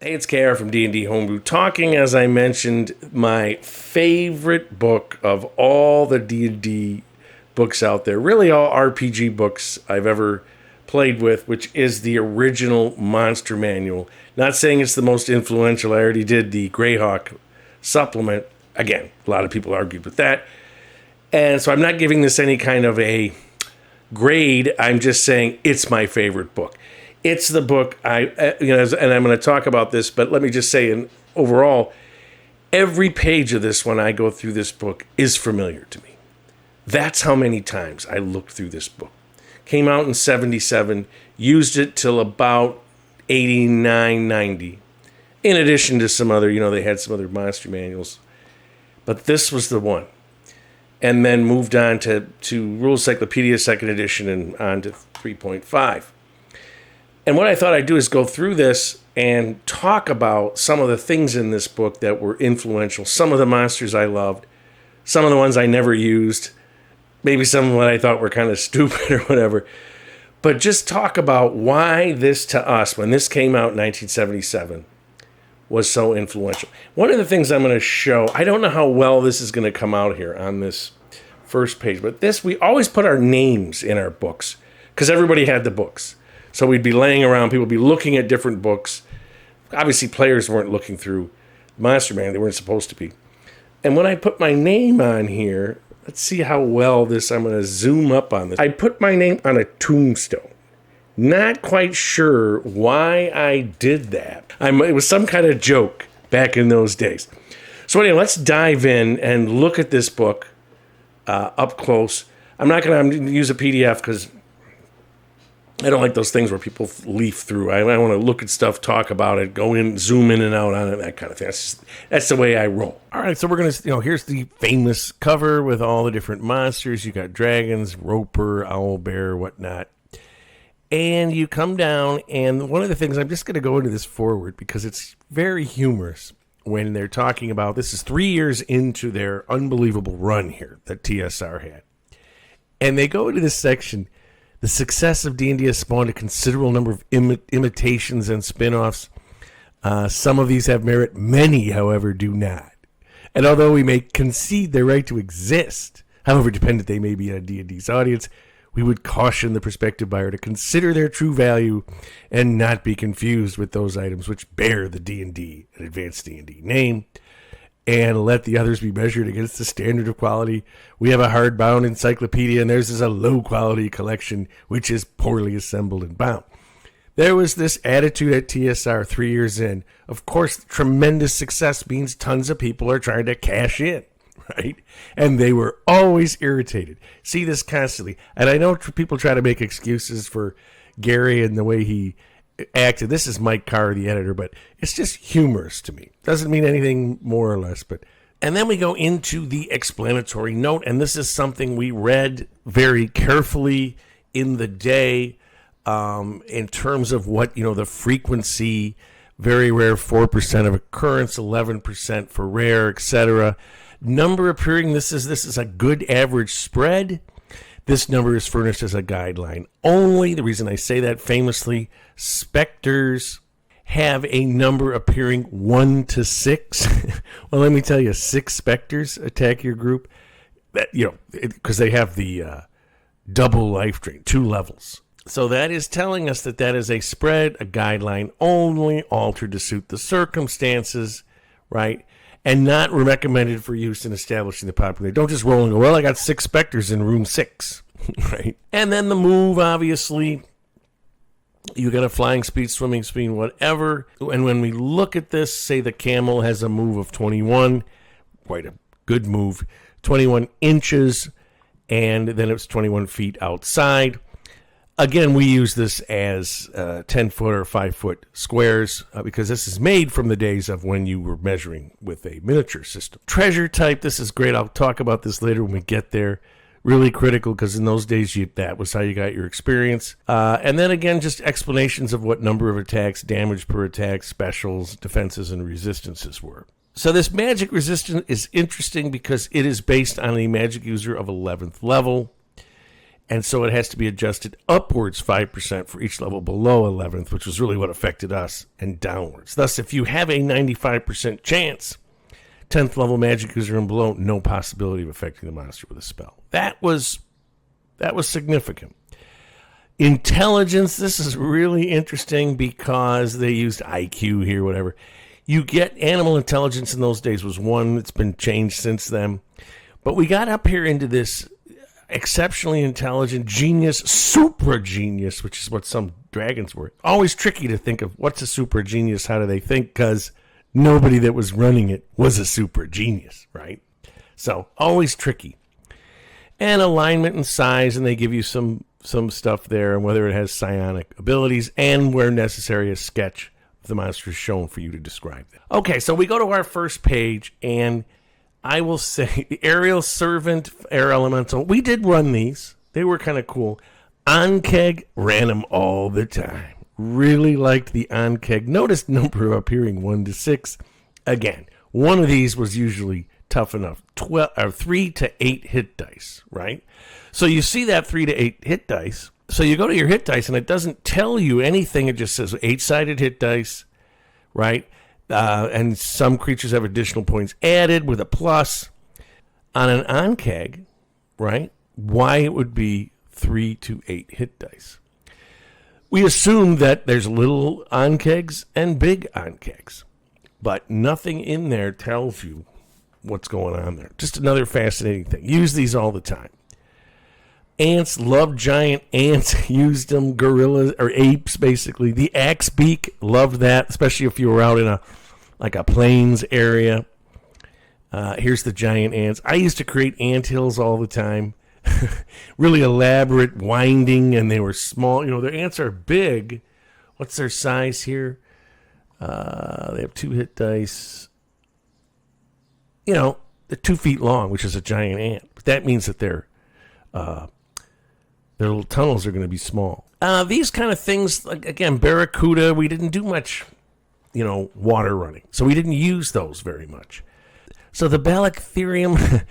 Hey, it's KR from D&D Homebrew talking, as I mentioned, my favorite book of all the D&D books out there, really all RPG books I've ever played with, which is the original Monster Manual. Not saying it's the most influential. I already did the Greyhawk supplement. Again, a lot of people argued with that. And so I'm not giving this any kind of a grade. I'm just saying it's my favorite book. It's the book and I'm going to talk about this, but let me just say, overall, every page of this when I go through this book is familiar to me. That's how many times I looked through this book. Came out in 77, used it till about 89, 90. In addition to some other, they had some other monster manuals. But this was the one. And then moved on to Rules Cyclopedia 2nd edition and on to 3.5. And what I thought I'd do is go through this and talk about some of the things in this book that were influential, some of the monsters I loved, some of the ones I never used, maybe some of what I thought were kind of stupid or whatever. But just talk about why this to us, when this came out in 1977, was so influential. One of the things I'm going to show, I don't know how well this is going to come out here on this first page, but we always put our names in our books because everybody had the books. So we'd be laying around, people would be looking at different books. Obviously, players weren't looking through Monster Man. They weren't supposed to be. And when I put my name on here, let's see how well this, I'm going to zoom up on this. I put my name on a tombstone. Not quite sure why I did that. It was some kind of joke back in those days. So anyway, let's dive in and look at this book up close. I'm not going to use a PDF because I don't like those things where people leaf through. I want to look at stuff, talk about it, go in, zoom in and out on it, that kind of thing. That's the way I roll. All right, so we're going to, here's the famous cover with all the different monsters. You got dragons, roper, owlbear, whatnot. And you come down, and one of the things, I'm just going to go into this forward because it's very humorous when they're talking about, this is 3 years into their unbelievable run here that TSR had. And they go into this section. The success of D&D has spawned a considerable number of imitations and spin-offs. Some of these have merit. Many, however, do not. And although we may concede their right to exist, however dependent they may be on D&D's audience, we would caution the prospective buyer to consider their true value and not be confused with those items which bear the D&D and Advanced D&D name, and let the others be measured against the standard of quality. We have a hardbound encyclopedia, and theirs is a low-quality collection, which is poorly assembled and bound. There was this attitude at TSR 3 years in. Of course, tremendous success means tons of people are trying to cash in, right? And they were always irritated. See this constantly. And I know people try to make excuses for Gary and the way he acted. This is Mike Carr, the editor, but it's just humorous to me. Doesn't mean anything more or less, but... And then we go into the explanatory note, and this is something we read very carefully in the day in terms of what, the frequency, very rare, 4% of occurrence, 11% for rare, etc. Number appearing, this is a good average spread. This number is furnished as a guideline only. The reason I say that famously, specters have a number appearing 1 to 6. Well, let me tell you, 6 specters attack your group. That, because they have the double life drain, 2 levels. So that is telling us that is a spread, a guideline only, altered to suit the circumstances, right? And not recommended for use in establishing the population. Don't just roll and go, well, I got 6 specters in room 6, right? And then the move, obviously, you got a flying speed, swimming speed, whatever. And when we look at this, say the camel has a move of 21, quite a good move, 21 inches, and then it's 21 feet outside. Again, we use this as 10-foot or 5-foot squares because this is made from the days of when you were measuring with a miniature system. Treasure type, this is great. I'll talk about this later when we get there. Really critical because in those days, that was how you got your experience. And then again, just explanations of what number of attacks, damage per attack, specials, defenses, and resistances were. So this magic resistance is interesting because it is based on a magic user of 11th level. And so it has to be adjusted upwards 5% for each level below 11th, which was really what affected us, and downwards. Thus, if you have a 95% chance, 10th level magic user and below, no possibility of affecting the monster with a spell. That was significant. Intelligence, this is really interesting because they used IQ here, whatever. You get animal intelligence in those days was 1. It's been changed since then. But we got up here into this exceptionally intelligent, genius, super genius, which is what some dragons were. Always tricky to think of what's a super genius, how do they think, because nobody that was running it was a super genius, right? So always tricky. And alignment and size, and they give you some stuff there, and whether it has psionic abilities, and where necessary, a sketch of the monster is shown for you to describe them. Okay, so we go to our first page, and I will say, the Aerial Servant, Air Elemental, we did run these. They were kind of cool. Onkeg, ran them all the time. Really liked the Onkeg. Notice number appearing 1 to 6. Again, one of these was usually tough enough. 3 to 8 hit dice, right? So you see that 3 to 8 hit dice. So you go to your hit dice, and it doesn't tell you anything. It just says 8-sided hit dice, right? And some creatures have additional points added with a plus. On an Onkeg, right? Why it would be 3 to 8 hit dice. We assume that there's little Onkegs and big Onkegs, but nothing in there tells you what's going on there. Just another fascinating thing. Use these all the time. Ants, loved giant ants, used them. Gorillas, or apes, basically. The axe beak, loved that, especially if you were out in a plains area. Here's the giant ants. I used to create anthills all the time. Really elaborate, winding, and they were small. You know, their ants are big. What's their size here? They have 2 hit dice. You know, they're 2 feet long, which is a giant ant. But that means that their little tunnels are going to be small. These kind of things, like, again, barracuda, we didn't do much, water running. So we didn't use those very much. So the Balatherium,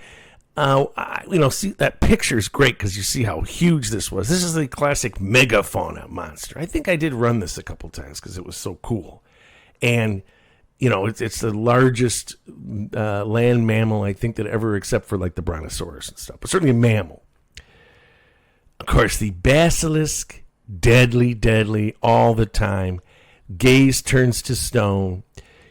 see, that picture is great because you see how huge this was. This is the classic megafauna monster. I think I did run this a couple times because it was so cool. And, it's the largest land mammal, I think, that ever, except for like the brontosaurus and stuff, but certainly a mammal. Of course, the basilisk, deadly, all the time. Gaze turns to stone.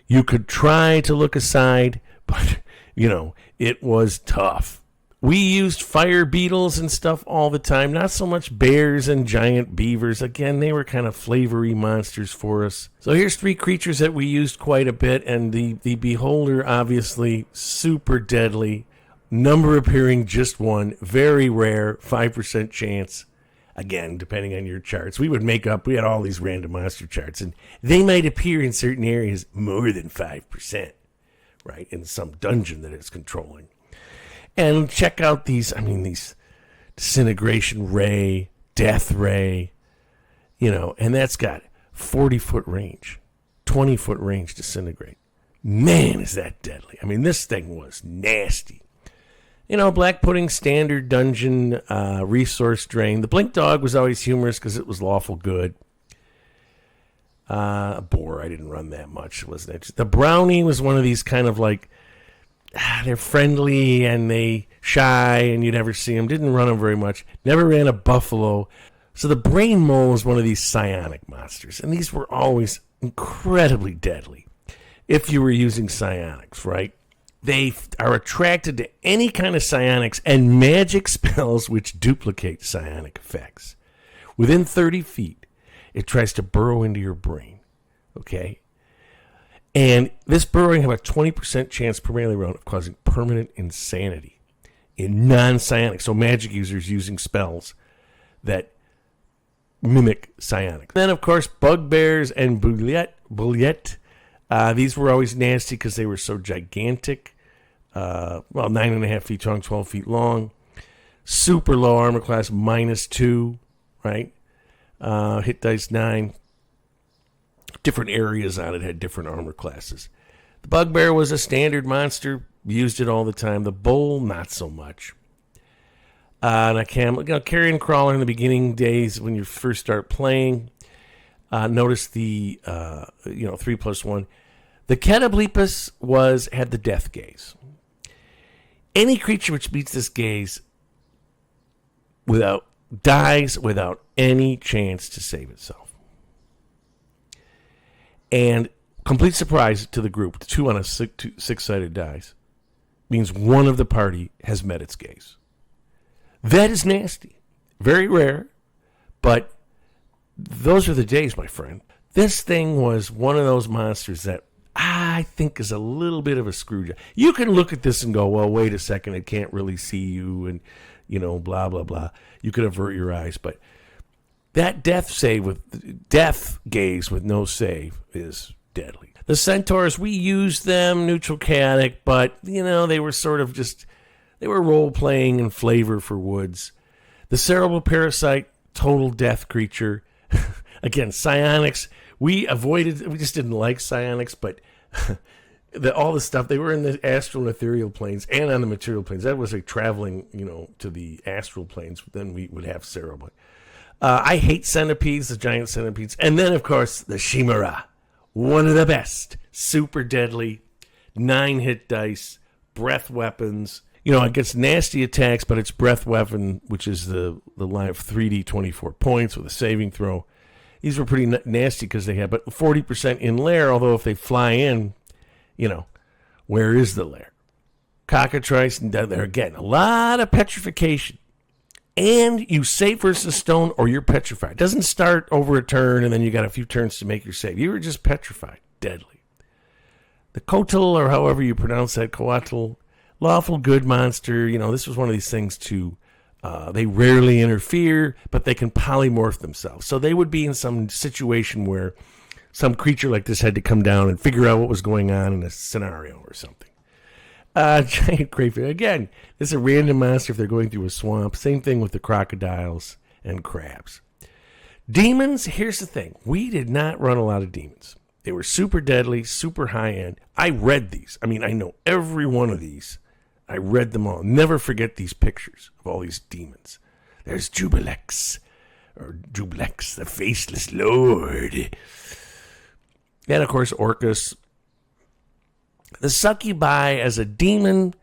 You could try to look aside, but, it was tough. We used fire beetles and stuff all the time. Not so much bears and giant beavers. Again, they were kind of flavory monsters for us. So here's 3 creatures that we used quite a bit. And the beholder, obviously, super deadly. Number appearing just 1. Very rare. 5% chance. Again, depending on your charts. We had all these random monster charts. And they might appear in certain areas more than 5%. Right? In some dungeon that it's controlling. And check out these disintegration ray, death ray, and that's got 40-foot range, 20-foot range disintegrate. Man, is that deadly. This thing was nasty. Black pudding, standard dungeon, resource drain. The blink dog was always humorous because it was lawful good. Boar, I didn't run that much, wasn't it? The brownie was one of these kind of like, they're friendly and they shy and you never see them. Didn't run them very much. Never ran a buffalo. So the brain mole was one of these psionic monsters. And these were always incredibly deadly if you were using psionics, right? They are attracted to any kind of psionics and magic spells which duplicate psionic effects. Within 30 feet, it tries to burrow into your brain, okay? And this burrowing have a 20% chance per melee round of causing permanent insanity in non-psionic. So magic users using spells that mimic psionic. Then, of course, bugbears and bouillette. These were always nasty because they were so gigantic. 9.5 feet long, 12 feet long. Super low armor class, -2, right? Hit dice 9. Different areas on it had different armor classes. The bugbear was a standard monster. Used it all the time. The bull, not so much. And a camel, carrion crawler in the beginning days when you first start playing. Notice the 3+1. The Catoblepus had the death gaze. Any creature which beats this gaze dies without any chance to save itself. And complete surprise to the group, 2 on a 6-sided dice, means one of the party has met its gaze. That is nasty. Very rare, but those are the days, my friend. This thing was one of those monsters that I think is a little bit of a screw job. You can look at this and go, well, wait a second, it can't really see you, and, blah, blah, blah. You could avert your eyes, but that death gaze with no save is deadly. The centaurs, we used them, neutral chaotic, but, they were sort of they were role-playing and flavor for woods. The cerebral parasite, total death creature. Again, psionics, we just didn't like psionics, but all the stuff, they were in the astral and ethereal planes and on the material planes. That was like traveling, to the astral planes. Then we would have cerebral. I hate centipedes, the giant centipedes. And then, of course, the Chimera. One of the best. Super deadly. 9 hit dice. Breath weapons. It gets nasty attacks, but it's breath weapon, which is the line of 3D 24 points with a saving throw. These were pretty nasty because they had, but 40% in lair, although if they fly in, where is the lair? Cockatrice, and there again, a lot of petrification. And you save versus stone or you're petrified. It doesn't start over a turn and then you got a few turns to make your save. You were just petrified. Deadly. The Kotal, or however you pronounce that, Coatl, lawful good monster. This was one of these things too. They rarely interfere, but they can polymorph themselves. So they would be in some situation where some creature like this had to come down and figure out what was going on in a scenario or something. Giant crayfish. Again, this is a random monster if they're going through a swamp. Same thing with the crocodiles and crabs. Demons, here's the thing. We did not run a lot of demons. They were super deadly, super high end. I read these. I know every one of these. I read them all. Never forget these pictures of all these demons. There's Jubilex, the faceless lord. And, of course, Orcus. The Succubi as a demon,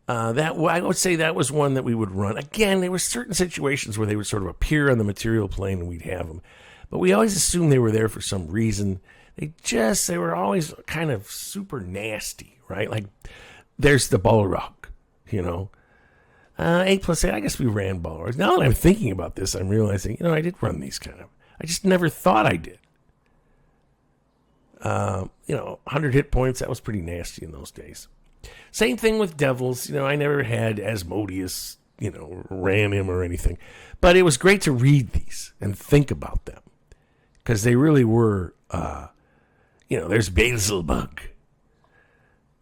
I would say that was one that we would run. Again, there were certain situations where they would sort of appear on the material plane and we'd have them. But we always assumed they were there for some reason. They were always kind of super nasty, right? Like, there's the Balrog. 8+8, I guess we ran Balrogs. Now that I'm thinking about this, I'm realizing, I did run these kind of. I just never thought I did. 100 hit points, that was pretty nasty in those days. Same thing with devils. I never had Asmodeus, ran him or anything. But it was great to read these and think about them. Because they really were, there's Beelzebub.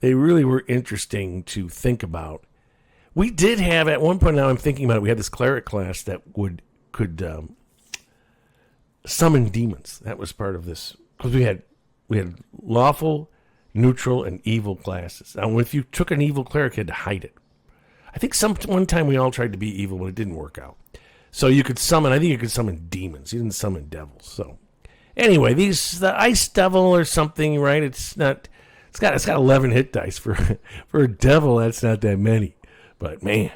They really were interesting to think about. We did have, at one point now I'm thinking about it, we had this cleric class that could summon demons. That was part of this. Because we had lawful, neutral, and evil classes. Now, if you took an evil cleric, you had to hide it. I think one time we all tried to be evil, but it didn't work out. So you could summon demons. You didn't summon devils. So anyway, the ice devil or something, right? It's got 11 hit dice for a devil. That's not that many. But man,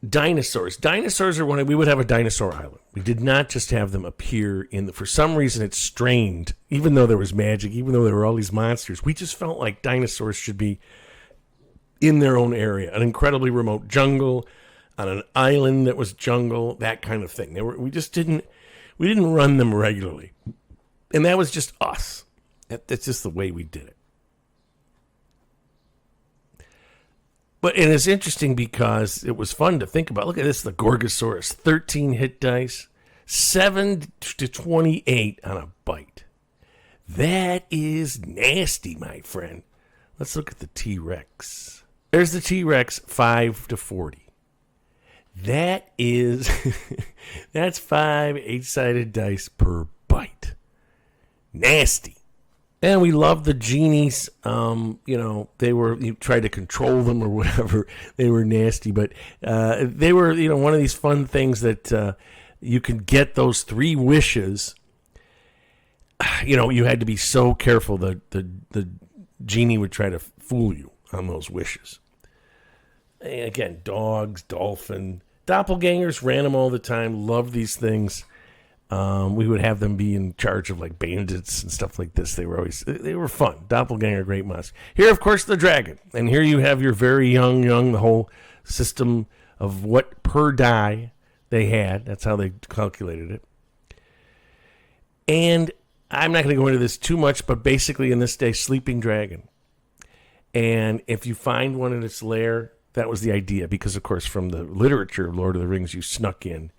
dinosaurs. Dinosaurs are we would have a dinosaur island. We did not just have them appear for some reason it's strained, even though there was magic, even though there were all these monsters. We just felt like dinosaurs should be in their own area, an incredibly remote jungle, on an island that was jungle, that kind of thing. We didn't run them regularly. And that was just us. That's just the way we did it. And it's interesting because it was fun to think about. Look at this, the Gorgosaurus, 13 hit dice, 7 to 28 on a bite. That is nasty, my friend. Let's look at the T-Rex. There's the T-Rex, 5 to 40. That's 5 8-sided dice per bite. Nasty. And we loved the genies. You tried to control them or whatever. They were nasty, but they were, one of these fun things that you can get those 3 wishes. You had to be so careful that the genie would try to fool you on those wishes. And again, dogs, dolphin, doppelgangers, ran them all the time. Loved these things. We would have them be in charge of like bandits and stuff like this. They were fun. Doppelganger, great monster. Here, of course, the dragon. And here you have your very young, the whole system of what per die they had. That's how they calculated it. And I'm not going to go into this too much, but basically in this day, sleeping dragon. And if you find one in its lair, that was the idea. Because, of course, from the literature of Lord of the Rings, you snuck in.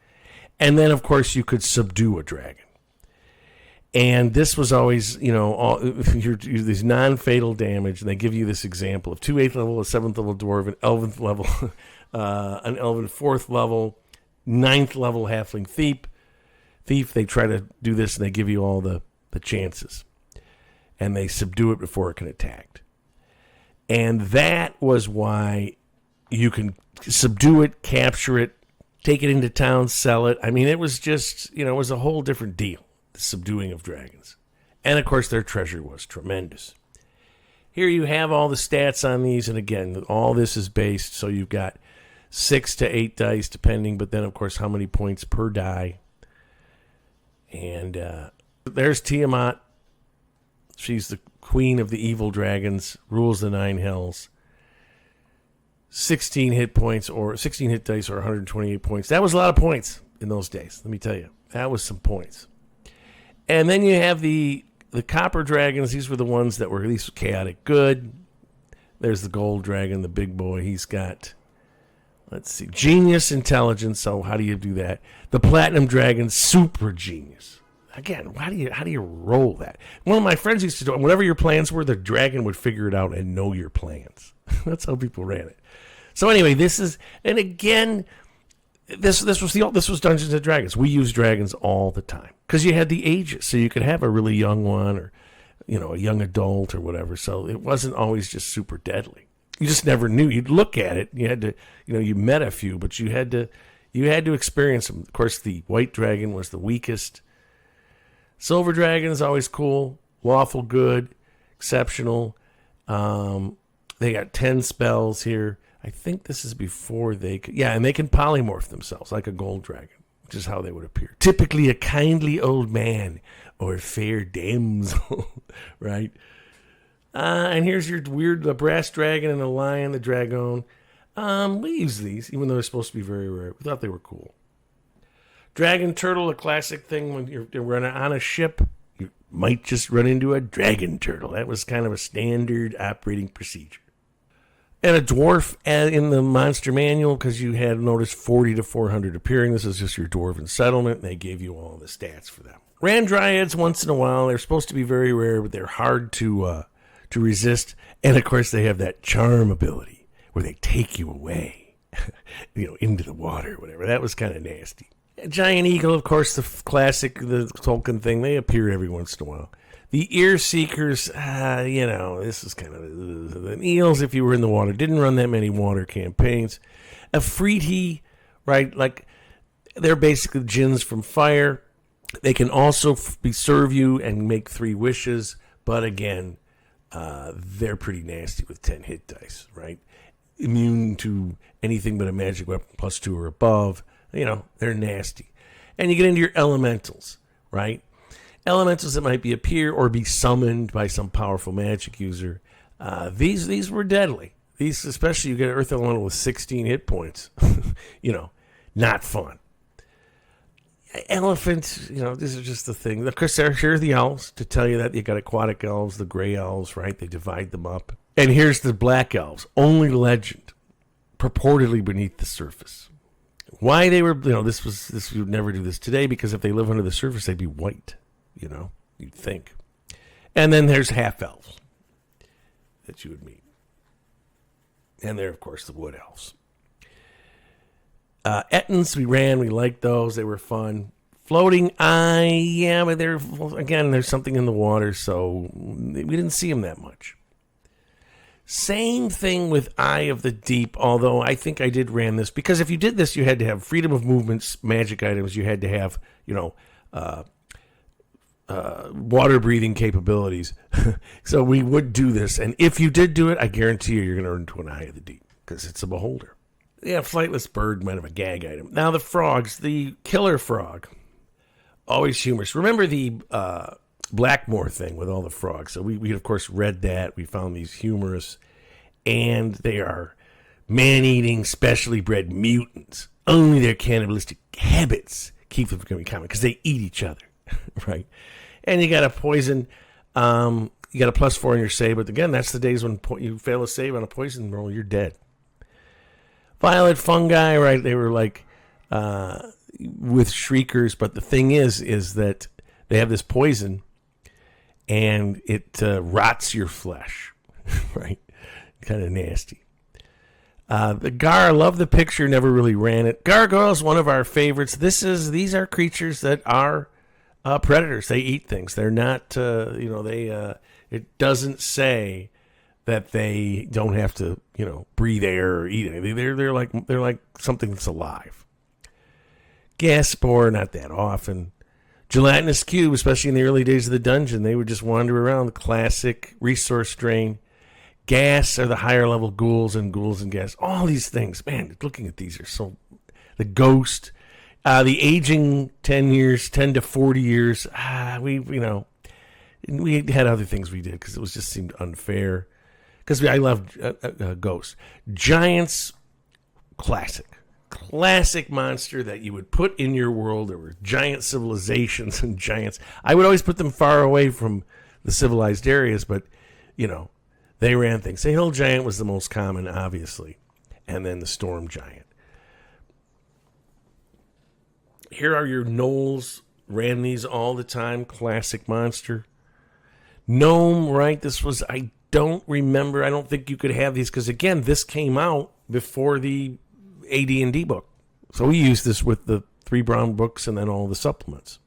And then, of course, you could subdue a dragon. And this was always, these non-fatal damage. And they give you this example of 2 8th level, a 7th level dwarf, an 11th level, an elven 4th level, 9th level halfling thief. They try to do this, and they give you all the chances. And they subdue it before it can attack. And that was why you can subdue it, capture it, take it into town, sell it. I mean, it was just, it was a whole different deal, the subduing of dragons. And, of course, their treasure was tremendous. Here you have all the stats on these. And, again, all this is based, so you've got 6 to 8 dice, depending. But then, of course, how many points per die. And there's Tiamat. She's the queen of the evil dragons, rules the 9 hells. 16 hit points or 16 hit dice or 128 points. That was a lot of points in those days, let me tell you. That was some points. And then you have the copper dragons. These were the ones that were at least chaotic good. There's the gold dragon, the big boy. He's got, genius intelligence. So how do you do that? The platinum dragon, super genius. Again, how do you roll that? One of my friends used to do it. Whatever your plans were, the dragon would figure it out and know your plans. That's how people ran it. So anyway, this was Dungeons and Dragons. We used dragons all the time because you had the ages, so you could have a really young one or a young adult or whatever. So it wasn't always just super deadly. You just never knew. You'd look at it. You had to, you met a few, but you had to experience them. Of course, the white dragon was the weakest. Silver dragon is always cool, lawful good, exceptional. They got 10 spells here. I think this is before they could... Yeah, and they can polymorph themselves like a gold dragon, which is how they would appear. Typically a kindly old man or fair damsel, right? And here's your weird brass dragon and a lion, the dragon. We use these, even though they're supposed to be very rare. We thought they were cool. Dragon turtle, a classic thing when you're running on a ship. You might just run into a dragon turtle. That was kind of a standard operating procedure. And a dwarf in the monster manual, because you had noticed 40 to 400 appearing. This is just your dwarven settlement, and they gave you all the stats for them. Ran dryads once in a while. They're supposed to be very rare, but they're hard to resist. And, of course, they have that charm ability where they take you away, into the water or whatever. That was kind of nasty. A giant eagle, of course, the classic, the Tolkien thing. They appear every once in a while. The ear seekers, this is kind of the eels. If you were in the water, didn't run that many water campaigns. Afriti, right? Like they're basically jinns from fire. They can also serve you and make 3 wishes, but again, they're pretty nasty with 10 hit dice, right? Immune to anything but a magic weapon +2 or above. They're nasty. And you get into your elementals, right? Elementals that might appear or be summoned by some powerful magic user. These were deadly. These, especially you get an Earth Elemental with 16 hit points. Not fun. Elephants, this is just the thing. Of course, here are the elves to tell you that. You got aquatic elves, the gray elves, right? They divide them up. And here's the black elves. Only legend. Purportedly beneath the surface. Why they were, this you would never do this today, because if they live under the surface, they'd be white. You'd think. And then there's half-elves that you would meet. And they're, of course, the wood elves. Ettins, we liked those. They were fun. Floating eye, yeah, but there's something in the water, so we didn't see them that much. Same thing with Eye of the Deep, although I think I did ran this, because if you did this, you had to have freedom of movements, magic items, you had to have, water breathing capabilities. So we would do this, and if you did do it, I guarantee you're going to run into an Eye of the Deep, because it's a beholder. Yeah, flightless bird might have a gag item. Now the frogs, the killer frog, always humorous. Remember the Blackmore thing with all the frogs? So we of course read that. We found these humorous, and they are man-eating, specially bred mutants. Only their cannibalistic habits keep them from becoming common, because they eat each other, right? And you got a poison. You got a +4 on your save, but again, that's the days when you fail a save on a poison roll, you're dead. Violet fungi, right? They were like with shriekers, but the thing is that they have this poison, and it rots your flesh, right? Kind of nasty. The gar, I love the picture, never really ran it. Gargoyles, one of our favorites. These are creatures that are predators. They eat things. They're not, it doesn't say that they don't have to, breathe air or eat anything. They're like something that's alive. Gas spore, not that often. Gelatinous cube, especially in the early days of the dungeon, they would just wander around. The classic resource drain. Gas are the higher level ghouls and gas. All these things, man. Looking at these are so. The ghost, the aging 10 to 40 years. We had other things we did because it just seemed unfair. Because I loved ghosts. Giants, classic monster that you would put in your world. There were giant civilizations and giants. I would always put them far away from the civilized areas, but they ran things. The hill giant was the most common, obviously, and then the storm giant. Here are your gnolls. Ran these all the time. Classic monster. Gnome, right? I don't remember. I don't think you could have these because, again, this came out before the AD&D book. So we used this with the 3 brown books and then all the supplements.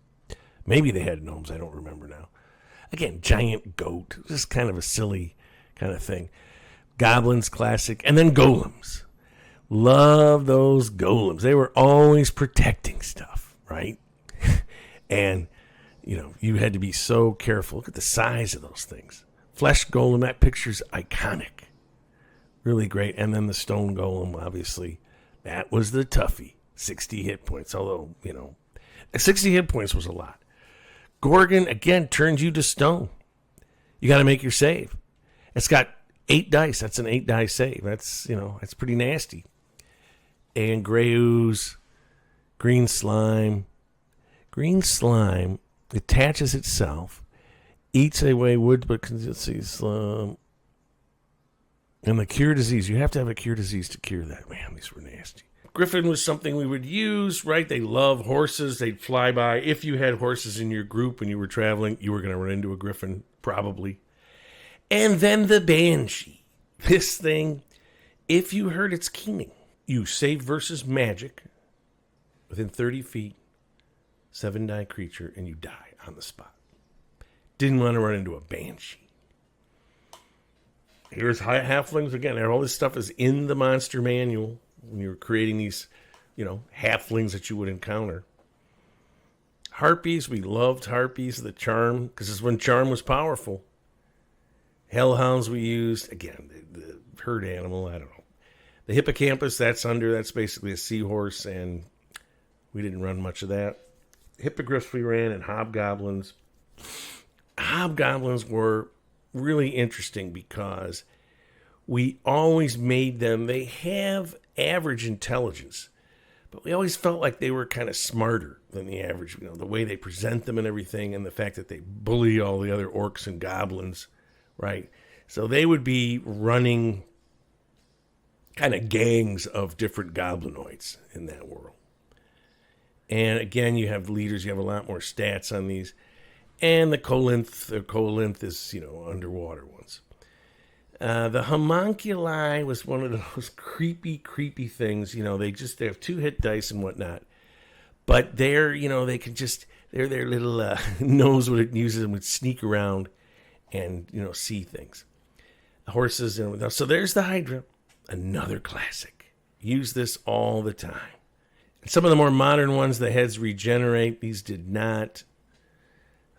Maybe they had gnomes. I don't remember now. Again, giant goat. Just kind of a silly kind of thing. Goblins, classic. And then golems. Love those golems. They were always protecting stuff, right? And, you had to be so careful. Look at the size of those things. Flesh golem, that picture's iconic. Really great. And then the stone golem, obviously. That was the toughie. 60 hit points. Although, 60 hit points was a lot. Gorgon, again, turns you to stone. You got to make your save. It's got 8 dice. That's an 8 die save. That's, that's pretty nasty. And gray ooze, green slime. Green slime attaches itself, eats away wood, but slime. And the cure disease. You have to have a cure disease to cure that. Man, these were nasty. Griffin was something we would use, right? They love horses. They'd fly by. If you had horses in your group when you were traveling, you were going to run into a griffin, probably. And then the banshee. This thing, if you heard its keening, you save versus magic within 30 feet, 7 die creature, and you die on the spot. Didn't want to run into a banshee. Here's halflings again. All this stuff is in the monster manual when you were creating these, halflings that you would encounter. Harpies, we loved harpies, the charm, because it's when charm was powerful. Hellhounds we used, again, the herd animal, I don't know. The hippocampus, that's basically a seahorse, and we didn't run much of that. Hippogriffs we ran, and hobgoblins. Hobgoblins were really interesting because we always made them, they have average intelligence, but we always felt like they were kind of smarter than the average, the way they present them and everything, and the fact that they bully all the other orcs and goblins, right? So they would be running kind of gangs of different goblinoids in that world. And again, you have leaders, you have a lot more stats on these. And the colinth is, underwater ones. The homunculi was one of those creepy things. They have 2 hit dice and whatnot. But they can just, their little knows what it uses and would sneak around and, see things. Horses, so there's the Hydra, another classic. Use this all the time. And some of the more modern ones, the heads regenerate. These did not.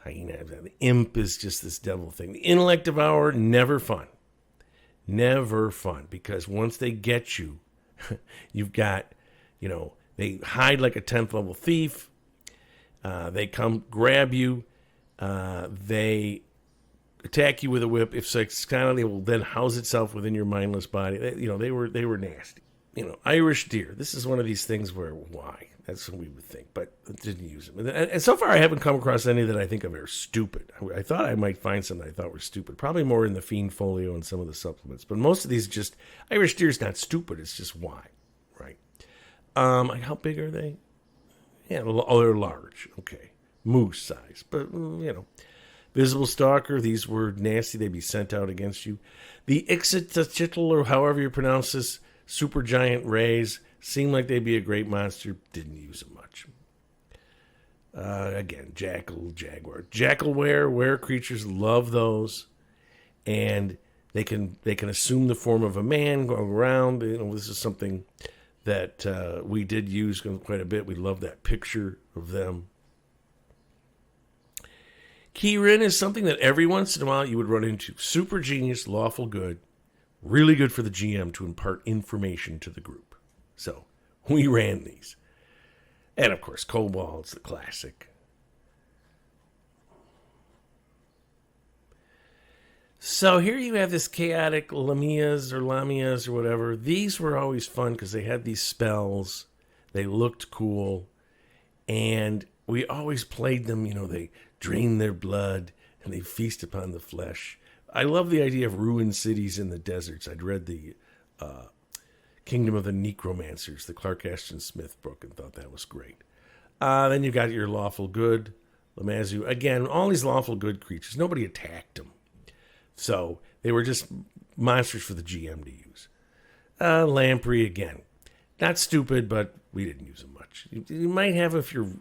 Hyena, the imp is just this devil thing. The intellect devourer, never fun. Never fun, because once they get you, you've got, they hide like a 10th level thief. They come grab you. They attack you with a whip. If they will then house itself within your mindless body. They were nasty. Irish deer. This is one of these things where, why? That's what we would think, but didn't use them. And so far, I haven't come across any that I think of are stupid. I thought I might find some that I thought were stupid. Probably more in the Fiend Folio and some of the supplements. But most of these just, Irish deer is not stupid. It's just why, right? How big are they? Yeah, they're large. Okay. Moose size. But, Visible Stalker, these were nasty. They'd be sent out against you. The Ixitachitl, or however you pronounce this, super giant rays, seemed like they'd be a great monster. Didn't use them much. Again, jackal, jaguar. Jackalware, were creatures, love those. And they can assume the form of a man, go around. This is something that we did use quite a bit. We love that picture of them. Keyrin is something that every once in a while you would run into. Super genius, lawful good. Really good for the GM to impart information to the group. So, we ran these. And, of course, Kobold's the classic. So, here you have this chaotic Lamias or whatever. These were always fun because they had these spells. They looked cool. And we always played them. They drain their blood and they feast upon the flesh. I love the idea of ruined cities in the deserts. I'd read the Kingdom of the Necromancers, the Clark Ashton Smith book, and thought that was great. Then you got your lawful good, Lamazu. Again, all these lawful good creatures. Nobody attacked them. So they were just monsters for the GM to use. Lamprey, again. Not stupid, but we didn't use them much. You might have, if you're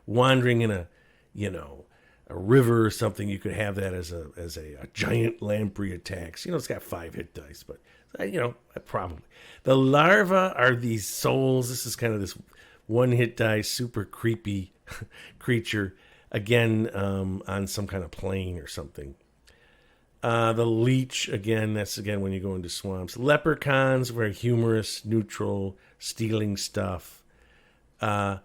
wandering in a river or something, you could have that as a giant lamprey attacks. It's got 5 hit dice, but probably. The larvae are these souls. This is kind of this 1 hit dice, super creepy creature. Again, on some kind of plane or something. The leech, again, that's when you go into swamps. Leprechauns, very humorous, neutral, stealing stuff. The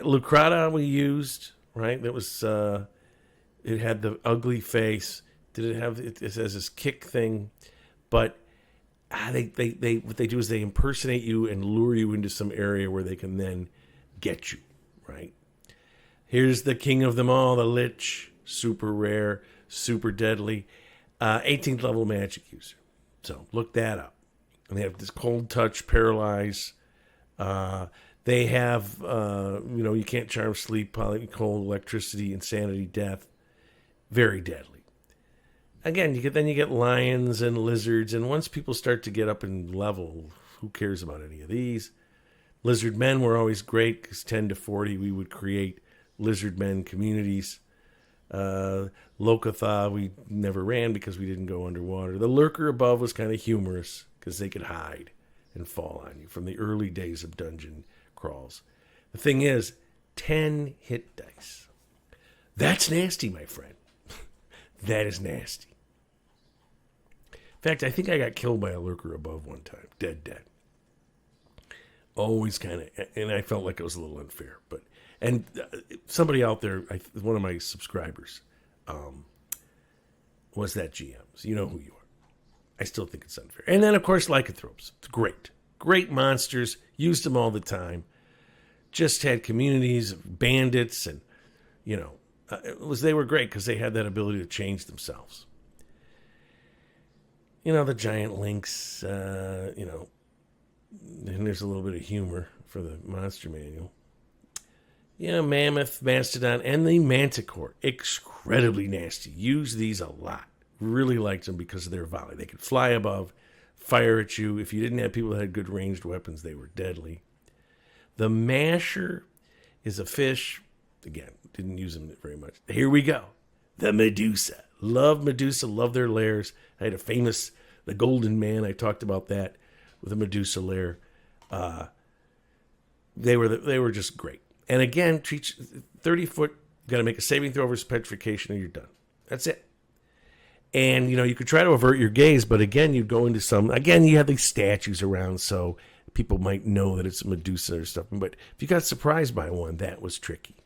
Lucrata we used, right? That was, it had the ugly face. Did it have, it has this kick thing, but what they do is they impersonate you and lure you into some area where they can then get you, right? Here's the king of them all, the Lich, super rare, super deadly, 18th level magic user. So look that up. And they have this cold touch, paralyze. They have, you can't charm, sleep, cold, electricity, insanity, death. Very deadly. Again, you get lions and lizards, and once people start to get up in level, who cares about any of these? Lizard men were always great, because 10 to 40, we would create lizard men communities. Lokotha, we never ran because we didn't go underwater. The lurker above was kind of humorous, because they could hide and fall on you from the early days of dungeon crawls. The thing is, 10 hit dice. That's nasty, my friend. That is nasty. In fact, I think I got killed by a lurker above one time. Dead. Always kind of, and I felt like it was a little unfair. And somebody out there, one of my subscribers, was that GM. So you know who you are. I still think it's unfair. And then, of course, lycanthropes. Great. Great monsters. Used them all the time. Just had communities of bandits and, they were great because they had that ability to change themselves. The giant lynx, and there's a little bit of humor for the monster manual. Mammoth, mastodon, and the manticore. Incredibly nasty. Use these a lot. Really liked them because of their volley. They could fly above, fire at you. If you didn't have people that had good ranged weapons, they were deadly. The masher is a fish. Again, didn't use them very much. Here we go. The Medusa. Love Medusa. Love their lairs. I had the Golden Man. I talked about that with a Medusa lair. They were just great. And again, 30 foot. Got to make a saving throw versus petrification, or you're done. That's it. And you could try to avert your gaze, but again, you'd go into you have these statues around, so people might know that it's a Medusa or something. But if you got surprised by one, that was tricky.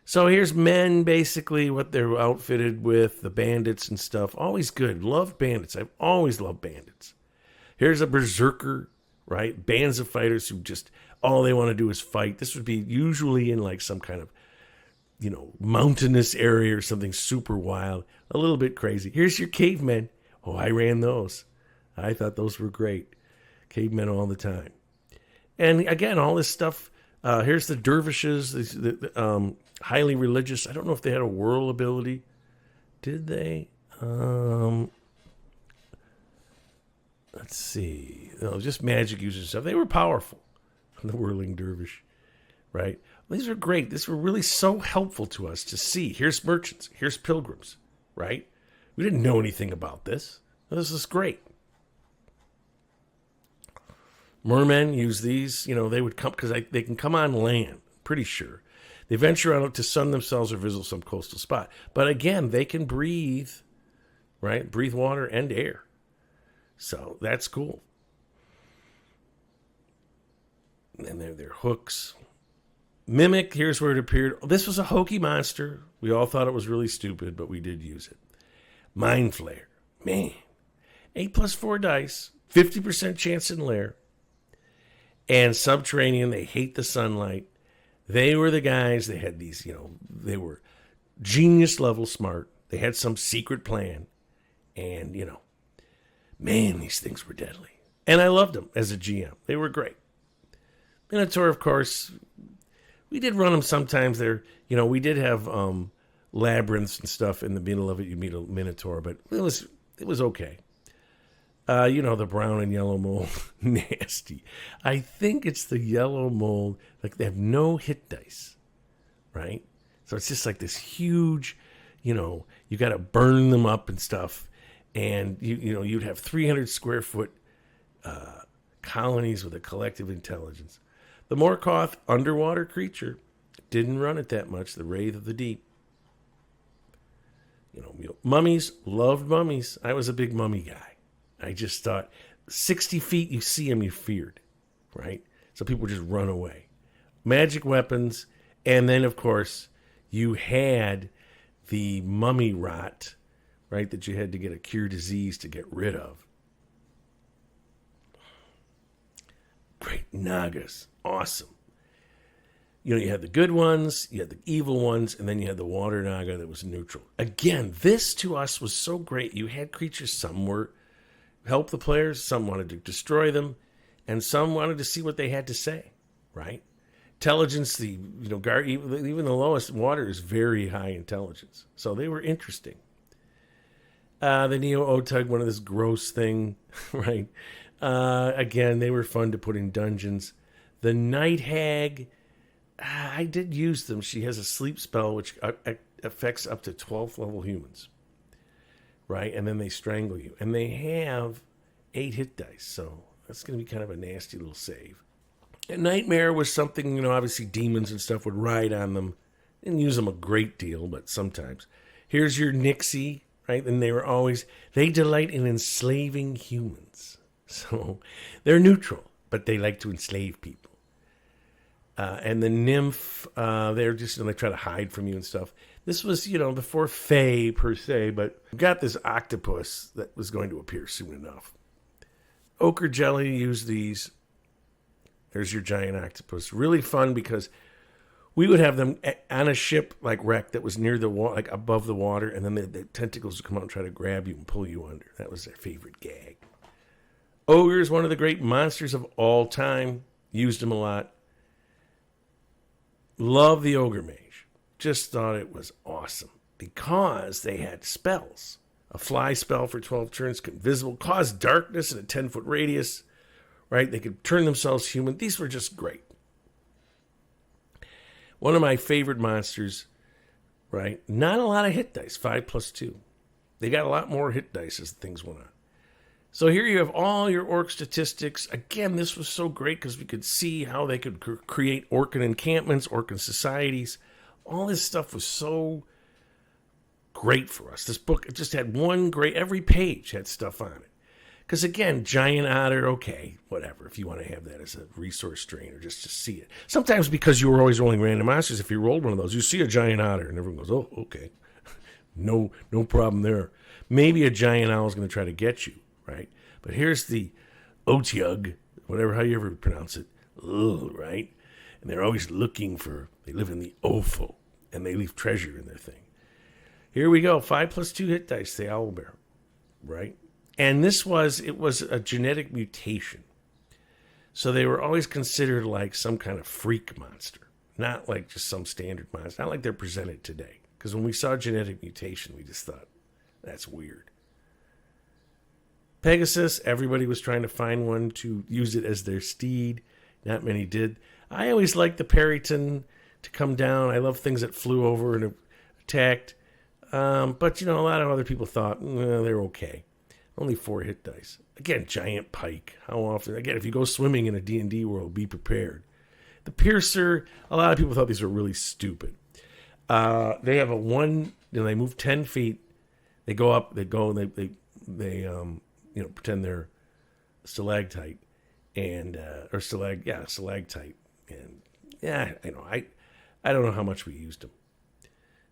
So here's men, basically, what they're outfitted with, the bandits and stuff. Always good. Love bandits. I've always loved bandits. Here's a berserker, right? Bands of fighters who just, all they want to do is fight. This would be usually in like some kind of, mountainous area or something super wild. A little bit crazy. Here's your cavemen. Oh, I ran those. I thought those were great. Cavemen all the time. And again, all this stuff. Here's the dervishes, the highly religious. I don't know if they had a whirl ability. Did they? Let's see. No, just magic users and stuff. They were powerful. The whirling dervish, right? These are great. These were really so helpful to us to see. Here's merchants. Here's pilgrims, right? We didn't know anything about this. This is great. Mermen use these. They would come because they can come on land, pretty sure. They venture out to sun themselves or visit some coastal spot. But again, they can breathe, right? Breathe water and air. So that's cool. And they're hooks. Mimic, here's where it appeared. This was a hokey monster. We all thought it was really stupid, but we did use it. Mind Flayer. Man. 8+4 dice. 50% chance in lair. And subterranean, they hate the sunlight. They were the guys, they had these, they were genius level smart. They had some secret plan. And, man, these things were deadly. And I loved them as a GM. They were great. Minotaur, of course, we did run them sometimes. We did have labyrinths and stuff in the middle of it. You meet a Minotaur, but it was okay. The brown and yellow mold, nasty. I think it's the yellow mold. Like they have no hit dice, right? So it's just like this huge, you got to burn them up and stuff. And you'd have 300 square foot colonies with a collective intelligence. The Morkoth underwater creature didn't run it that much. The Wraith of the Deep. Mummies, loved mummies. I was a big mummy guy. I just thought 60 feet, you see them, you feared, right? So people just run away. Magic weapons. And then, of course, you had the mummy rot, right, that you had to get a cure disease to get rid of. Great Nagas. Awesome. You had the good ones, you had the evil ones, and then you had the water Naga that was neutral. Again, this to us was so great. You had creatures, some were help the players, some wanted to destroy them, and some wanted to see what they had to say, right? Intelligence, even the lowest water is very high intelligence. So they were interesting. The Neo Otug, one of this gross thing, right? Again, they were fun to put in dungeons. The Night Hag, I did use them. She has a sleep spell which affects up to 12th level humans, right? And then they strangle you. And they have 8 hit dice, so that's going to be kind of a nasty little save. And Nightmare was something, obviously demons and stuff would ride on them. Didn't use them a great deal, but sometimes. Here's your Nixie, right? And they delight in enslaving humans. So they're neutral, but they like to enslave people. And the Nymph, they're just, they try to hide from you and stuff. This was, before Fae per se, but we got this octopus that was going to appear soon enough. Ochre Jelly used these. There's your giant octopus. Really fun because we would have them on a ship like wreck that was near the water, like above the water, and then the tentacles would come out and try to grab you and pull you under. That was their favorite gag. Ogre is one of the great monsters of all time. Used them a lot. Love the Ogre Mage. Just thought it was awesome because they had spells. A fly spell for 12 turns, invisible, cause darkness in a 10-foot radius, right? They could turn themselves human. These were just great. One of my favorite monsters, right? Not a lot of hit dice, 5+2. They got a lot more hit dice as things went on. So here you have all your orc statistics. Again, this was so great because we could see how they could create orcan encampments, orcan societies. All this stuff was so great for us. This book, it just had every page had stuff on it. Because again, giant otter, okay, whatever, if you want to have that as a resource strain or just to see it. Sometimes because you were always rolling random monsters, if you rolled one of those, you see a giant otter and everyone goes, oh, okay. No problem there. Maybe a giant owl is going to try to get you. Right, but here's the Otyug, whatever, how you ever pronounce it, right? And they're always looking they live in the Ofo, and they leave treasure in their thing. Here we go, 5+2 hit dice, the owlbear, right? And it was a genetic mutation. So they were always considered like some kind of freak monster, not like just some standard monster, not like they're presented today. Because when we saw genetic mutation, we just thought, that's weird. Pegasus, everybody was trying to find one to use it as their steed. Not many did. I always liked the Perryton to come down. I love things that flew over and attacked. But, a lot of other people thought, they're okay. Only 4 hit dice. Again, giant pike. How often? Again, if you go swimming in a D&D world, be prepared. The Piercer, a lot of people thought these were really stupid. They have they move 10 feet. They go up, they pretend they're stalactite or stalactite. And I don't know how much we used them.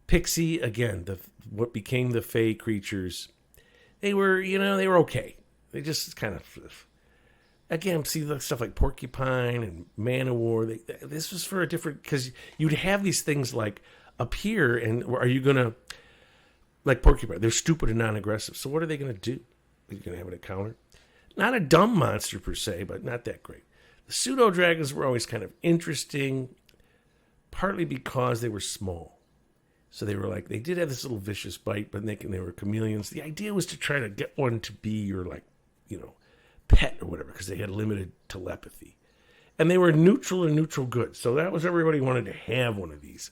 Pixie, again, what became the Fey creatures, they were okay. They just kind of, again, see the stuff like Porcupine and Man o' War. This was for a different, because you'd have these things like appear, and are you going to, like Porcupine, they're stupid and non-aggressive. So what are they going to do? Are you going to have an encounter? Not a dumb monster per se, but not that great. The pseudo-dragons were always kind of interesting, partly because they were small. So they were they did have this little vicious bite, but they were chameleons. The idea was to try to get one to be your, pet or whatever, because they had limited telepathy. And they were neutral and neutral good. So that was, everybody wanted to have one of these,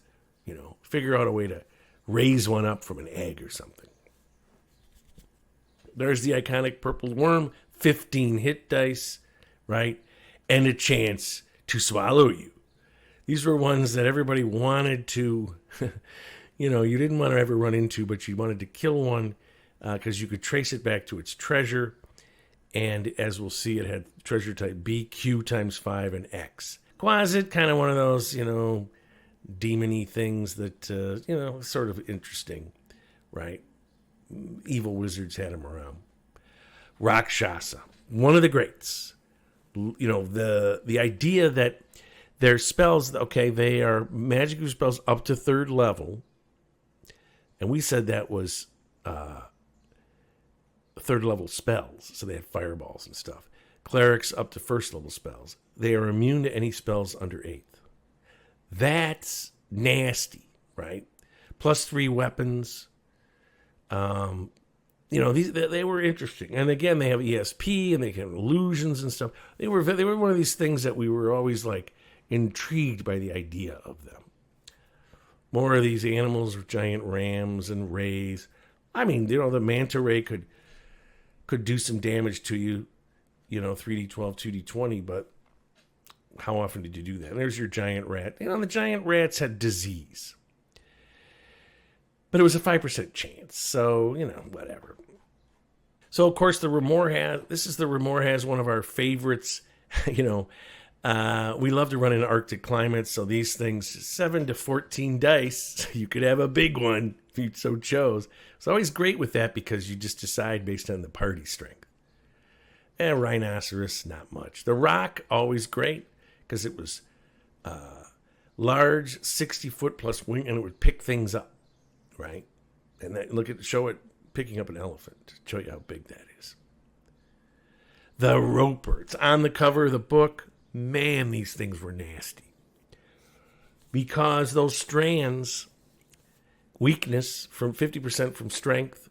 figure out a way to raise one up from an egg or something. There's the iconic purple worm, 15 hit dice, right? And a chance to swallow you. These were ones that everybody wanted to, you didn't want to ever run into, but you wanted to kill one because you could trace it back to its treasure. And as we'll see, it had treasure type B, Q times 5, and X. Quasit, kind of one of those, demon-y things that, sort of interesting, right? Evil wizards had them around. Rakshasa, one of the greats. The idea that their spells, okay, they are magic spells up to 3rd level. And we said that was 3rd level spells. So they have fireballs and stuff. Clerics up to 1st level spells. They are immune to any spells under 8th. That's nasty, right? +3 weapons. They were interesting. And again, they have ESP and they have illusions and stuff. They were one of these things that we were always intrigued by the idea of them. More of these animals with giant rams and rays. I mean, the manta ray could do some damage to you, 3d12, 2d20, but how often did you do that? And there's your giant rat. The giant rats had disease. But it was a 5% chance, so, whatever. So, of course, the Remor has one of our favorites. We love to run in Arctic climates, so these things, 7 to 14 dice, you could have a big one if you so chose. It's always great with that because you just decide based on the party strength. And rhinoceros, not much. The rock, always great because it was large, 60-foot plus wing, and it would pick things up. Right? And show it picking up an elephant to show you how big that is. The roper. It's on the cover of the book. Man, these things were nasty. Because those strands, weakness from 50% from strength,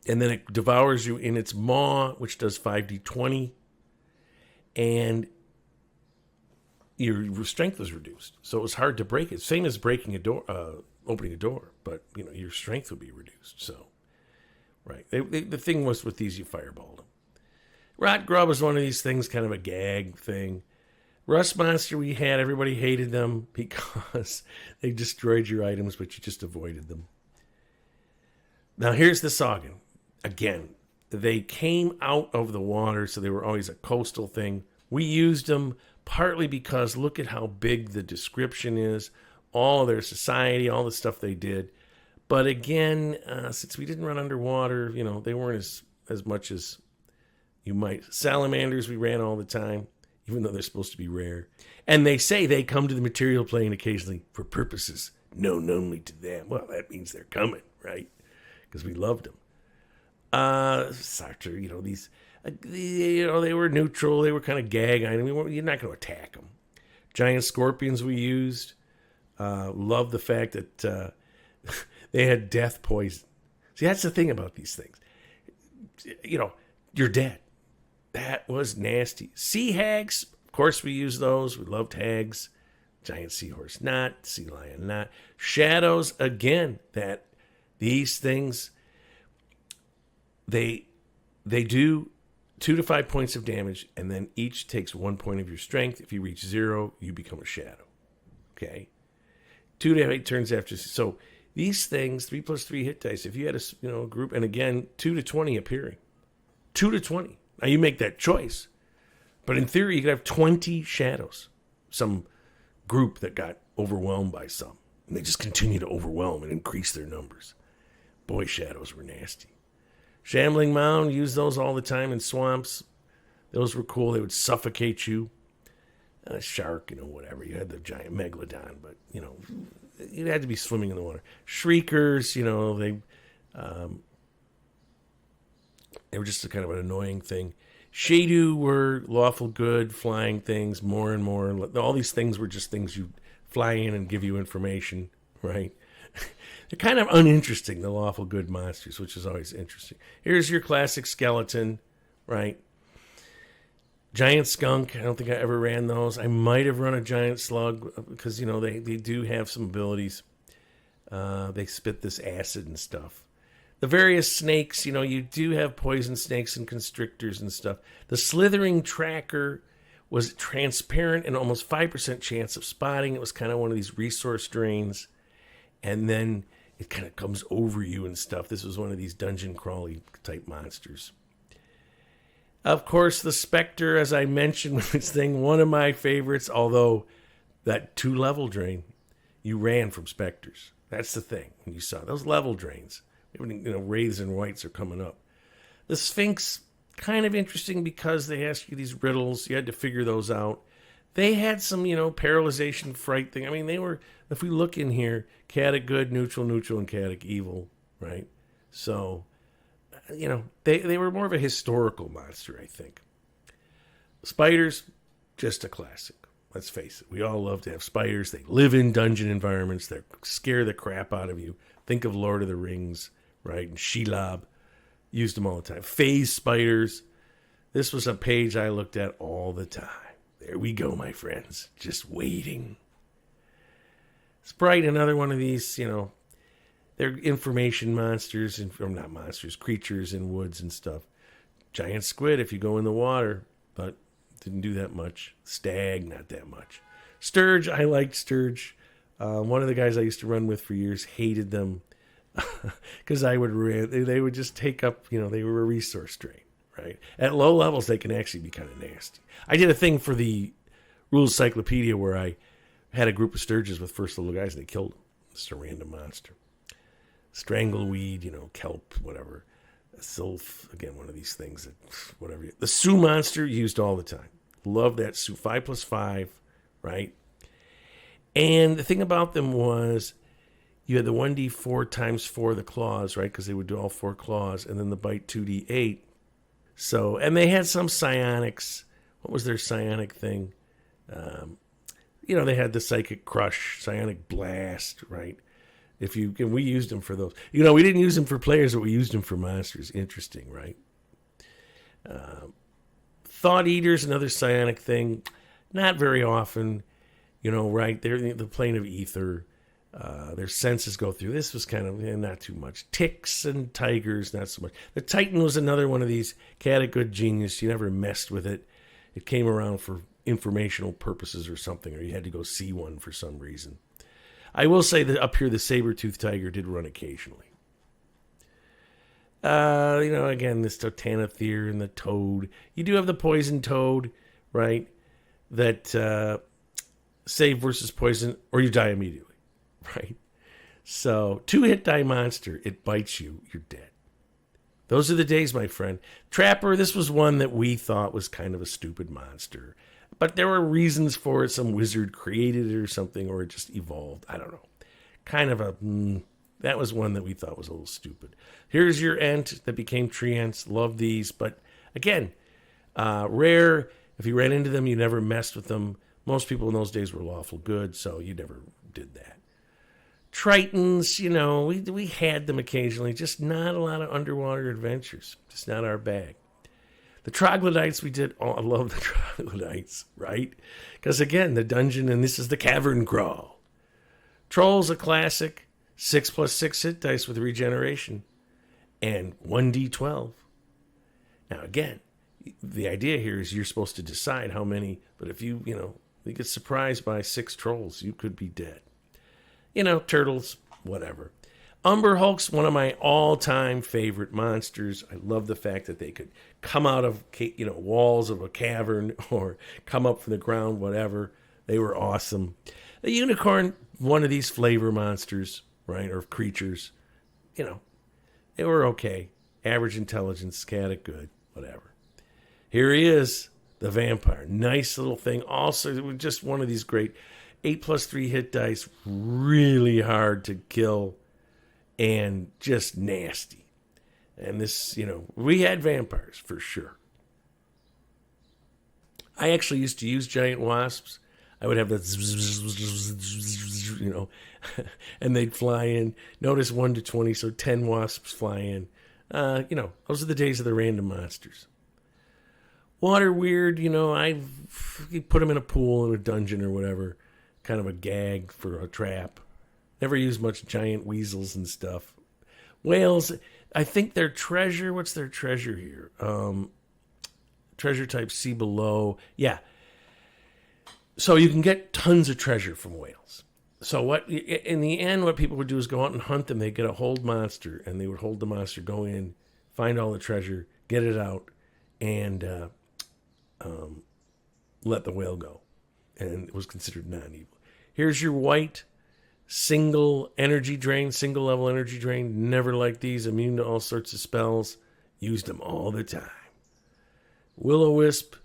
and then it devours you in its maw, which does 5d20. And, your strength was reduced. So it was hard to break it. Same as breaking a door, opening a door, but your strength would be reduced. So, right. The thing was with these, you fireballed them. Rot grub was one of these things, kind of a gag thing. Rust monster we had, everybody hated them because they destroyed your items, but you just avoided them. Now here's the Saugin. Again, they came out of the water, so they were always a coastal thing. We used them partly because look at how big the description is, all of their society, all the stuff they did. But again, since we didn't run underwater, they weren't as much as you might. Salamanders we ran all the time, even though they're supposed to be rare. And they say they come to the material plane occasionally for purposes known only to them. Well, that means they're coming, right? Because we loved them. Sartre, these, they were neutral. They were kind of gag item. You're not going to attack them. Giant scorpions we used. Love the fact that they had death poison. See, that's the thing about these things. You're dead. That was nasty. Sea hags, of course we use those. We loved hags. Giant seahorse not. Sea lion not. Shadows, again, these things, they do 2 to 5 points of damage, and then each takes 1 point of your strength. If you reach 0, you become a shadow. Okay? 2 to 8 turns after. So these things, 3+3 hit dice. If you had a group, and again, 2 to 20 appearing. 2 to 20. Now you make that choice. But in theory, you could have 20 shadows. Some group that got overwhelmed by some. And they just continue to overwhelm and increase their numbers. Boy, shadows were nasty. Shambling Mound, use those all the time in swamps. Those were cool. They would suffocate you. Shark, whatever. You had the giant megalodon, but, you had to be swimming in the water. Shriekers, they were just a kind of an annoying thing. Shadu were lawful good, flying things, more and more. All these things were just things you fly in and give you information, right? They're kind of uninteresting, the lawful good monsters, which is always interesting. Here's your classic skeleton, right? Giant skunk, I don't think I ever ran those. I might have run a giant slug because, they do have some abilities. They spit this acid and stuff. The various snakes, you do have poison snakes and constrictors and stuff. The slithering tracker was transparent and almost 5% chance of spotting. It was kind of one of these resource drains. And then it kind of comes over you and stuff. This was one of these dungeon crawly type monsters. Of course, the Spectre, as I mentioned with this thing, one of my favorites, although that 2-level drain, you ran from Spectres. That's the thing. When you saw those level drains. Wraiths and whites are coming up. The Sphinx, kind of interesting because they ask you these riddles. You had to figure those out. They had some, paralyzation, fright thing. I mean, they were, if we look in here, chaotic good, neutral, and chaotic evil, right? So, they were more of a historical monster, I think. Spiders, just a classic. Let's face it. We all love to have spiders. They live in dungeon environments. They scare the crap out of you. Think of Lord of the Rings, right? And Shelob. Used them all the time. Phase spiders. This was a page I looked at all the time. There we go, my friends. Just waiting. Sprite, another one of these, they're information monsters, or not monsters, creatures in woods and stuff. Giant squid if you go in the water, but didn't do that much. Stag, not that much. Sturge, I liked Sturge. One of the guys I used to run with for years hated them because they would just take up, they were a resource drain, right? At low levels, they can actually be kind of nasty. I did a thing for the Rules Cyclopedia where I had a group of Sturges with first little guys and they killed them. Just a random monster. Strangleweed, kelp, whatever. Sylph, again, one of these things that, whatever. The Sioux monster used all the time. Love that Sioux. 5+5, right? And the thing about them was you had the 1d4 times 4 the claws, right? Because they would do all 4 claws, and then the bite 2d8. So, and they had some psionics. What was their psionic thing? They had the psychic crush, psionic blast, right? We used them for those. We didn't use them for players, but we used them for monsters. Interesting, right? Thought Eaters, another psionic thing. Not very often. right? They're the plane of ether. Their senses go through. This was kind of not too much. Ticks and tigers, not so much. The Titan was another one of these cat of good genius. You never messed with it. It came around for informational purposes or something, or you had to go see one for some reason. I will say that up here, the saber-toothed tiger did run occasionally. Again, this Totanathere and the toad. You do have the poison toad, right? That save versus poison, or you die immediately, right? So, 2-hit die monster, it bites you, you're dead. Those are the days, my friend. Trapper, this was one that we thought was kind of a stupid monster. But there were reasons for it. Some wizard created it or something, or it just evolved. I don't know. Kind of that was one that we thought was a little stupid. Here's your Ent that became tree Ents. Love these. But again, rare. If you ran into them, you never messed with them. Most people in those days were lawful good, so you never did that. Tritons, we had them occasionally. Just not a lot of underwater adventures. Just not our bag. The troglodytes we did. Oh, I love the troglodytes, right? Because again, the dungeon, and this is the cavern crawl. Trolls, a classic. 6+6 hit dice with regeneration. And 1d12. Now again, the idea here is you're supposed to decide how many, but if you get surprised by 6 trolls, you could be dead. Turtles, whatever. Umber Hulk's one of my all-time favorite monsters. I love the fact that they could come out of walls of a cavern or come up from the ground, whatever. They were awesome. The unicorn, one of these flavor monsters, right, or creatures. They were okay. Average intelligence, cat good, whatever. Here he is, the vampire. Nice little thing. Also, just one of these great 8+3 hit dice, really hard to kill. And just nasty. And this, we had vampires for sure. I actually used to use giant wasps. I would have that, and they'd fly in. Notice 1 to 20, so 10 wasps fly in. Those are the days of the random monsters. Water weird, I put them in a pool in a dungeon or whatever. Kind of a gag for a trap. Never use much giant weasels and stuff. Whales, I think their treasure, what's their treasure here? Treasure type see below. Yeah. So you can get tons of treasure from whales. So in the end, what people would do is go out and hunt them. They'd get a hold monster, and they would hold the monster, go in, find all the treasure, get it out, and let the whale go. And it was considered non-evil. Here's your white single level energy drain. Never liked these. Immune to all sorts of spells. Used them all the time. Will-o-wisp.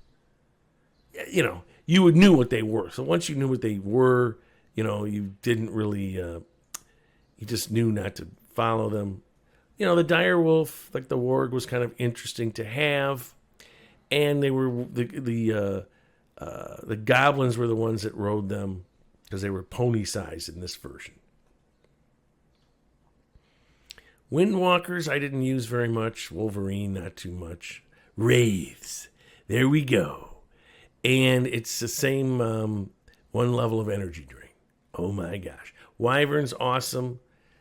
You knew what they were. So once you knew what they were, you didn't really, you just knew not to follow them. The dire wolf, like the warg, was kind of interesting to have. And they were, the goblins were the ones that rode them, because they were pony-sized in this version. Windwalkers, I didn't use very much. Wolverine, not too much. Wraiths, there we go. And it's the same one level of energy drain. Oh my gosh. Wyvern's awesome.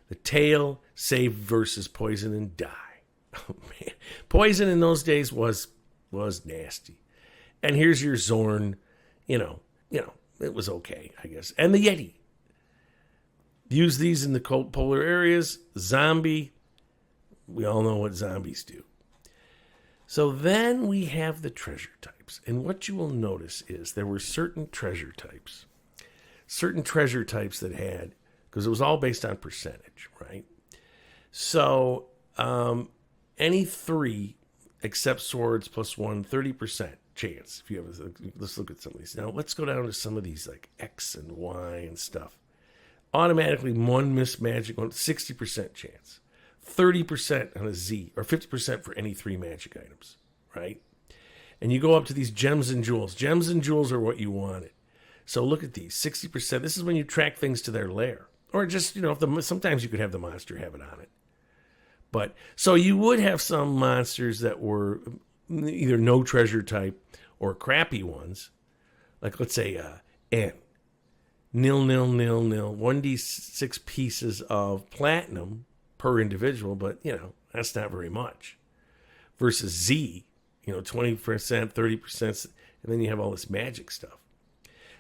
The tail, save versus poison and die. Oh man. Poison in those days was nasty. And here's your Zorn, it was okay, I guess. And the Yeti. Use these in the cold polar areas. Zombie. We all know what zombies do. So then we have the treasure types. And what you will notice is there were certain treasure types that had, because it was all based on percentage, right? So any 3 except swords +1, 30% chance. If you have, let's look at some of these. Now let's go down to some of these like X and Y and stuff. Automatically, 1 missed magic, 60% chance. 30% on a Z, or 50% for any 3 magic items, right? And you go up to these gems and jewels. Gems and jewels are what you wanted. So look at these, 60%. This is when you track things to their lair. Or just, sometimes you could have the monster have it on it. But, so you would have some monsters that were either no treasure type or crappy ones. Like, let's say, N. nil, nil, nil, nil, 1d6 pieces of platinum per individual, but, that's not very much. Versus Z, 20%, 30%, and then you have all this magic stuff.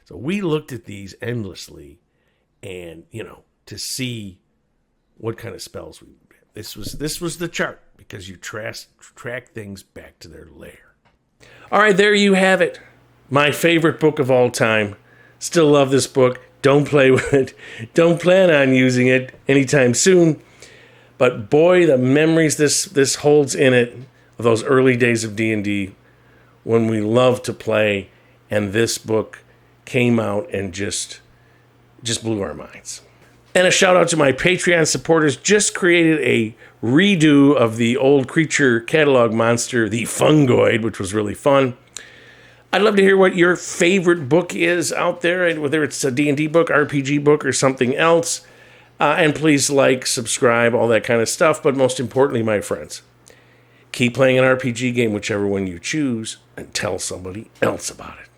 So we looked at these endlessly and, to see what kind of spells we would get. This was the chart because you track things back to their lair. All right, there you have it. My favorite book of all time. Still love this book. Don't play with it. Don't plan on using it anytime soon. But boy, the memories this holds in it of those early days of D&D when we loved to play, and this book came out and just blew our minds. And a shout out to my Patreon supporters. Just created a redo of the old creature catalog monster, the Fungoid, which was really fun. I'd love to hear what your favorite book is out there, whether it's a D&D book, RPG book, or something else. And please like, subscribe, all that kind of stuff. But most importantly, my friends, keep playing an RPG game, whichever one you choose, and tell somebody else about it.